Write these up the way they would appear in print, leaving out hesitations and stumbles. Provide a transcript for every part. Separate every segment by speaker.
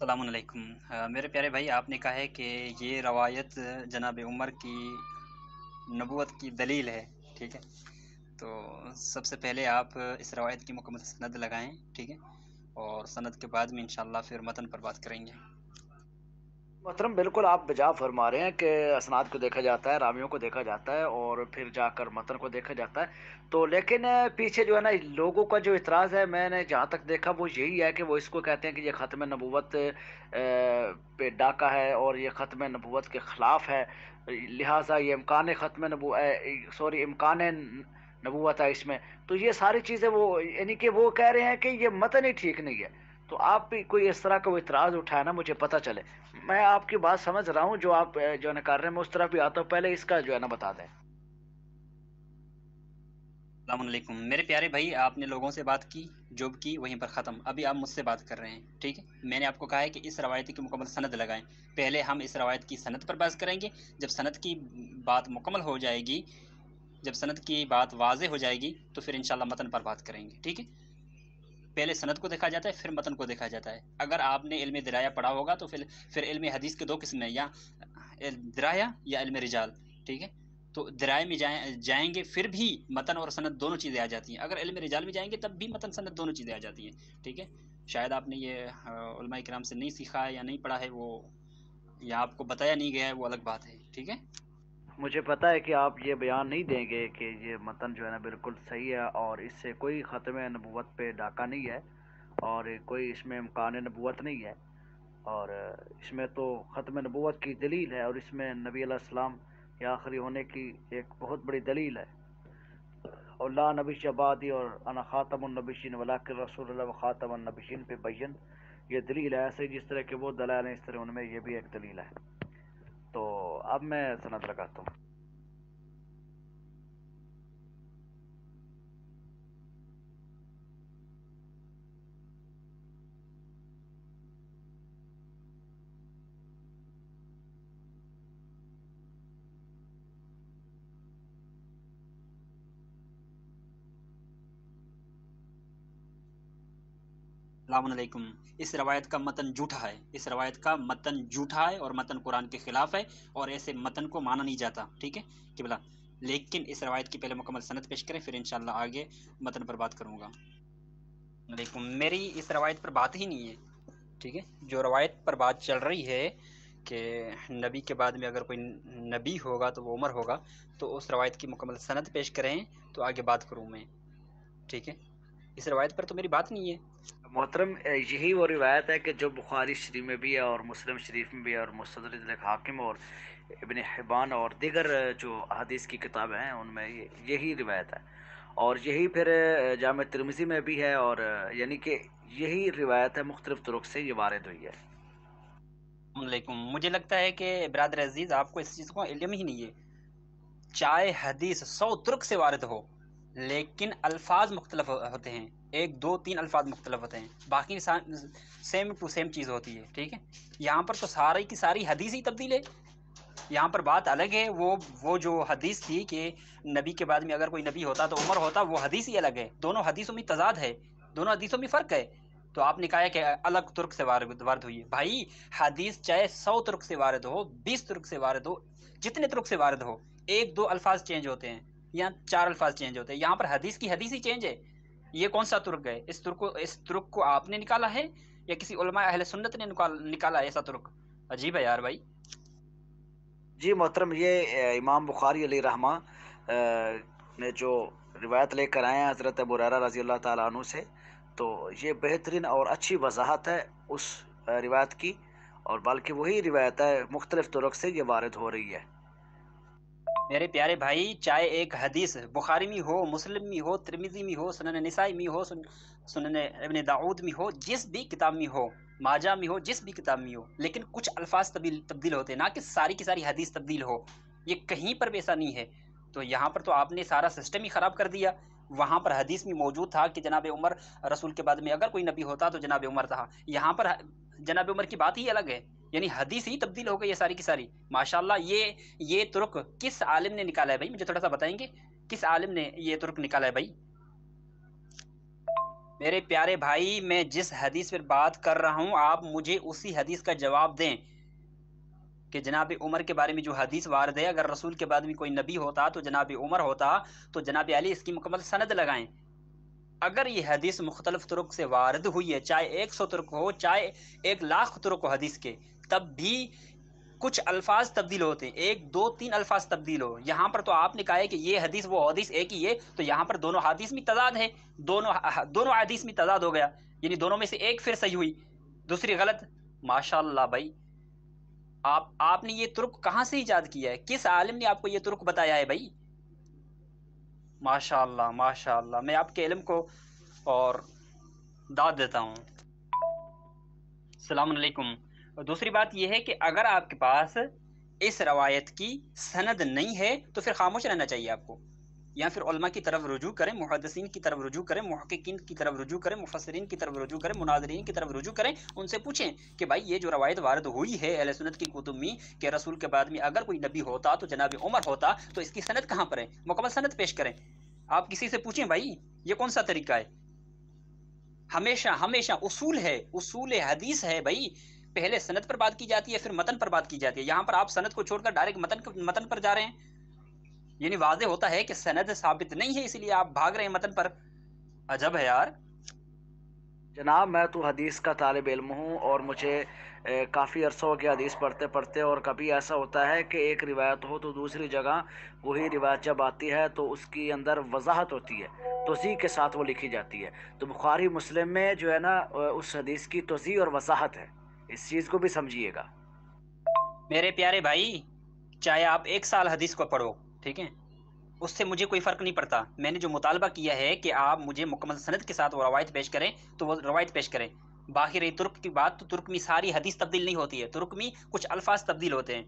Speaker 1: السلام علیکم۔ میرے پیارے بھائی، آپ نے کہا ہے کہ یہ روایت جناب عمر کی نبوت کی دلیل ہے، ٹھیک ہے؟ تو سب سے پہلے آپ اس روایت کی مکمل سند لگائیں، ٹھیک ہے؟ اور سند کے بعد میں انشاءاللہ پھر متن پر بات کریں گے۔
Speaker 2: محترم بالکل آپ بجا فرما رہے ہیں کہ اسناد کو دیکھا جاتا ہے، راویوں کو دیکھا جاتا ہے اور پھر جا کر متن کو دیکھا جاتا ہے۔ تو لیکن پیچھے جو ہے نا لوگوں کا جو اعتراض ہے، میں نے جہاں تک دیکھا وہ یہی ہے کہ وہ اس کو کہتے ہیں کہ یہ ختم نبوت پہ ڈاکہ ہے اور یہ ختم نبوت کے خلاف ہے، لہٰذا یہ امکان ختم امکان نبوت ہے اس میں۔ تو یہ ساری چیزیں وہ یعنی کہ وہ کہہ رہے ہیں کہ یہ متن ہی ٹھیک نہیں ہے۔ تو آپ بھی کوئی اس طرح کا وہ اعتراض اٹھایا نا، مجھے پتہ چلے۔ میں آپ کی بات سمجھ رہا ہوں جو آپ جو ہے نا کر رہے ہیں، میں اس طرح بھی آتا ہوں، پہلے اس کا جو ہے نا بتا دیں۔
Speaker 1: السلام علیکم میرے پیارے بھائی، آپ نے لوگوں سے بات کی، جو بھی کی وہیں پر ختم۔ ابھی آپ مجھ سے بات کر رہے ہیں، ٹھیک ہے؟ میں نے آپ کو کہا ہے کہ اس روایت کی مکمل سند لگائیں۔ پہلے ہم اس روایت کی سند پر بحث کریں گے، جب سند کی بات مکمل ہو جائے گی، جب سند کی بات واضح ہو جائے گی تو پھر انشاءاللہ متن پر بات کریں گے، ٹھیک ہے؟ پہلے سند کو دیکھا جاتا ہے، پھر متن کو دیکھا جاتا ہے۔ اگر آپ نے علم درایا پڑھا ہوگا تو پھر علم حدیث کے دو قسم ہیں، یا درایا یا علم رجال، ٹھیک ہے؟ تو درائے میں جائیں گے پھر بھی متن اور سند دونوں چیزیں آ جاتی ہیں، اگر علم رجال میں جائیں گے تب بھی متن سند دونوں چیزیں آ جاتی ہیں، ٹھیک ہے؟ شاید آپ نے یہ علماء کرام سے نہیں سیکھا ہے یا نہیں پڑھا ہے، وہ یا آپ کو بتایا نہیں گیا ہے، وہ الگ بات ہے، ٹھیک ہے؟
Speaker 2: مجھے پتا ہے کہ آپ یہ بیان نہیں دیں گے کہ یہ متن جو ہے نا بالکل صحیح ہے اور اس سے کوئی ختم نبوت پہ ڈاکہ نہیں ہے اور کوئی اس میں امکان نبوت نہیں ہے، اور اس میں تو ختم نبوت کی دلیل ہے اور اس میں نبی علیہ السلام کے آخری ہونے کی ایک بہت بڑی دلیل ہے۔ اور لا نبی شبادی اور انا خاتم النبیین ولاکر رسول اللہ و خاتم النبیین پہ بین، یہ دلیل ہے۔ ایسے جس طرح کہ وہ دلائل ہیں اس طرح ان میں یہ بھی ایک دلیل ہے۔ تو اب میں سند لگاتا ہوں۔
Speaker 1: السلام علیکم۔ اس روایت کا متن جھوٹا ہے، اس روایت کا متن جھوٹا ہے اور متن قرآن کے خلاف ہے، اور ایسے متن کو مانا نہیں جاتا، ٹھیک ہے قبلہ؟ لیکن اس روایت کی پہلے مکمل سند پیش کریں، پھر انشاءاللہ آگے متن پر بات کروں گا۔ علیکم، میری اس روایت پر بات ہی نہیں ہے، ٹھیک ہے؟ جو روایت پر بات چل رہی ہے کہ نبی کے بعد میں اگر کوئی نبی ہوگا تو وہ عمر ہوگا، تو اس روایت کی مکمل سند پیش کریں تو آگے بات کروں میں، ٹھیک ہے؟ اس روایت پر تو میری بات نہیں ہے۔
Speaker 2: محترم یہی وہ روایت ہے کہ جو بخاری شریف میں بھی ہے اور مسلم شریف میں بھی ہے اور مستدرک حاکم اور ابن حبان اور دیگر جو حدیث کی کتابیں ہیں ان میں یہی روایت ہے، اور یہی پھر جامع ترمذی میں بھی ہے، اور یعنی کہ یہی روایت ہے، مختلف طرق سے یہ وارد ہوئی ہے۔
Speaker 1: السلام علیکم، مجھے لگتا ہے کہ برادر عزیز آپ کو اس چیز کو علم ہی نہیں ہے۔ چاہے حدیث 100 ترک سے وارد ہو لیکن الفاظ مختلف ہوتے ہیں، ایک دو تین الفاظ مختلف ہوتے ہیں، باقی سیم ٹو سیم چیز ہوتی ہے، ٹھیک ہے؟ یہاں پر تو ساری کی ساری حدیث ہی تبدیل ہے۔ یہاں پر بات الگ ہے، وہ جو حدیث تھی کہ نبی کے بعد میں اگر کوئی نبی ہوتا تو عمر ہوتا، وہ حدیث ہی الگ ہے، دونوں حدیثوں میں تضاد ہے، دونوں حدیثوں میں فرق ہے۔ تو آپ نے کہا ہے کہ الگ ترک سے وارد ہوئی ہے، بھائی حدیث چاہے 100 ترک سے وارد ہو، 20 ترک سے وارد ہو، جتنے ترک سے وارد ہو، ایک دو الفاظ چینج ہوتے ہیں یا 4 الفاظ چینج ہوتے ہیں، یہاں پر حدیث کی حدیث ہی چینج ہے۔ یہ کون سا ترک ہے؟ اس ترک کو آپ نے نکالا ہے یا کسی علماء اہل سنت نے نکالا ہے ایسا ترک؟ عجیب ہے یار بھائی۔
Speaker 2: جی محترم، یہ امام بخاری علیہ رحمہ نے جو روایت لے کر آئے ہیں حضرت ابو ہریرہ رضی اللہ تعالیٰ عنہ سے، تو یہ بہترین اور اچھی وضاحت ہے اس روایت کی، اور بلکہ وہی روایت ہے، مختلف طرق سے یہ وارد ہو رہی ہے۔
Speaker 1: میرے پیارے بھائی، چاہے ایک حدیث بخاری میں ہو، مسلم میں ہو، ترمذی میں ہو، سنن نسائی میں ہو، سنن ابن داؤد میں ہو، جس بھی کتاب میں ہو، ماجہ میں ہو، جس بھی کتاب میں ہو، لیکن کچھ الفاظ تبدیل ہوتے ہیں، نہ کہ ساری کی ساری حدیث تبدیل ہو، یہ کہیں پر بھی ایسا نہیں ہے۔ تو یہاں پر تو آپ نے سارا سسٹم ہی خراب کر دیا۔ وہاں پر حدیث میں موجود تھا کہ جناب عمر رسول کے بعد میں اگر کوئی نبی ہوتا تو جناب عمر تھا، یہاں پر جناب عمر کی بات ہی الگ ہے، یعنی حدیث ہی تبدیل ہو گئی ہے ساری کی ساری۔ ماشاءاللہ، یہ ترک کس عالم نے نکالا ہے بھائی؟ مجھے تھوڑا سا بتائیں گے کس عالم نے یہ ترک نکالا ہے بھائی؟ میرے پیارے بھائی، میں جس حدیث پر بات کر رہا ہوں آپ مجھے اسی حدیث کا جواب دیں کہ جناب عمر کے بارے میں جو حدیث وارد ہے، اگر رسول کے بعد میں کوئی نبی ہوتا تو جناب عمر ہوتا، تو جناب علی اس کی مکمل سند لگائیں۔ اگر یہ حدیث مختلف طرق سے وارد ہوئی ہے، چاہے 100 طرق ہو، چاہے 1,00,000 طرق ہو حدیث کے، تب بھی کچھ الفاظ تبدیل ہوتے ہیں، 1 2 3 الفاظ تبدیل ہو۔ یہاں پر تو آپ نے کہا ہے کہ یہ حدیث وہ حدیث ایک ہی ہے، تو یہاں پر دونوں حدیث میں تضاد ہے، دونوں حدیث میں تضاد ہو گیا، یعنی دونوں میں سے ایک پھر صحیح ہوئی، دوسری غلط۔ ماشاءاللہ بھائی، آپ نے یہ ترک کہاں سے ایجاد کیا ہے؟ کس عالم نے آپ کو یہ ترک بتایا ہے بھائی؟ ماشاءاللہ ماشاءاللہ، میں آپ کے علم کو اور داد دیتا ہوں۔ السلام علیکم۔ اور دوسری بات یہ ہے کہ اگر آپ کے پاس اس روایت کی سند نہیں ہے تو پھر خاموش رہنا چاہیے آپ کو، یا پھر علماء کی طرف رجوع کریں، محدثین کی طرف رجوع کریں، محققین کی طرف رجوع کریں، مفسرین کی طرف رجوع کریں، مناظرین کی طرف رجوع کریں، ان سے پوچھیں کہ بھائی یہ جو روایت وارد ہوئی ہے اہل سنت کی کتب میں کہ رسول کے بعد میں اگر کوئی نبی ہوتا تو جناب عمر ہوتا، تو اس کی سند کہاں پر ہے؟ مکمل سند پیش کریں۔ آپ کسی سے پوچھیں بھائی، یہ کون سا طریقہ ہے؟ ہمیشہ ہمیشہ اصول ہے، اصول حدیث ہے بھائی، پہلے سند پر بات کی جاتی ہے پھر متن پر بات کی جاتی ہے۔ یہاں پر آپ سند کو چھوڑ کر ڈائریکٹ متن پر جا رہے ہیں، یعنی واضح ہوتا ہے کہ سند ثابت نہیں ہے، اسی لیے آپ بھاگ رہے ہیں متن پر۔ عجب ہے یار۔
Speaker 2: جناب میں تو حدیث کا طالب علم ہوں اور مجھے کافی عرصہ ہو گیا حدیث پڑھتے پڑھتے، اور کبھی ایسا ہوتا ہے کہ ایک روایت ہو تو دوسری جگہ وہی روایت جب آتی ہے تو اس کی اندر وضاحت ہوتی ہے، توضیح کے ساتھ وہ لکھی جاتی ہے۔ تو بخاری مسلم میں جو ہے نا اس حدیث کی توضیح اور وضاحت ہے، اس چیز کو بھی سمجھیے گا۔
Speaker 1: میرے پیارے بھائی، چاہے آپ 1 سال حدیث کو پڑھو، ٹھیک ہے، اس سے مجھے کوئی فرق نہیں پڑتا۔ میں نے جو مطالبہ کیا ہے کہ آپ مجھے مکمل سند کے ساتھ وہ روایت پیش کریں، تو وہ روایت پیش کریں۔ باقی رہی ترک کی بات، تو ترک میں ساری حدیث تبدیل نہیں ہوتی ہے، ترک میں کچھ الفاظ تبدیل ہوتے ہیں،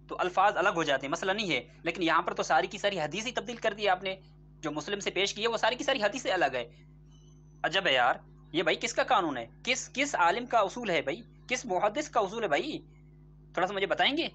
Speaker 1: تو الفاظ الگ ہو جاتے ہیں، مسئلہ نہیں ہے۔ لیکن یہاں پر تو ساری کی ساری حدیث ہی تبدیل کر دی آپ نے، جو مسلم سے پیش کی ہے وہ ساری کی ساری حدیثیں الگ ہے۔ عجب ہے یار، یہ بھائی کس کا قانون ہے؟ کس عالم کا اصول ہے بھائی؟ کس محدث کا اصول ہے بھائی؟ تھوڑا سا مجھے بتائیں گے؟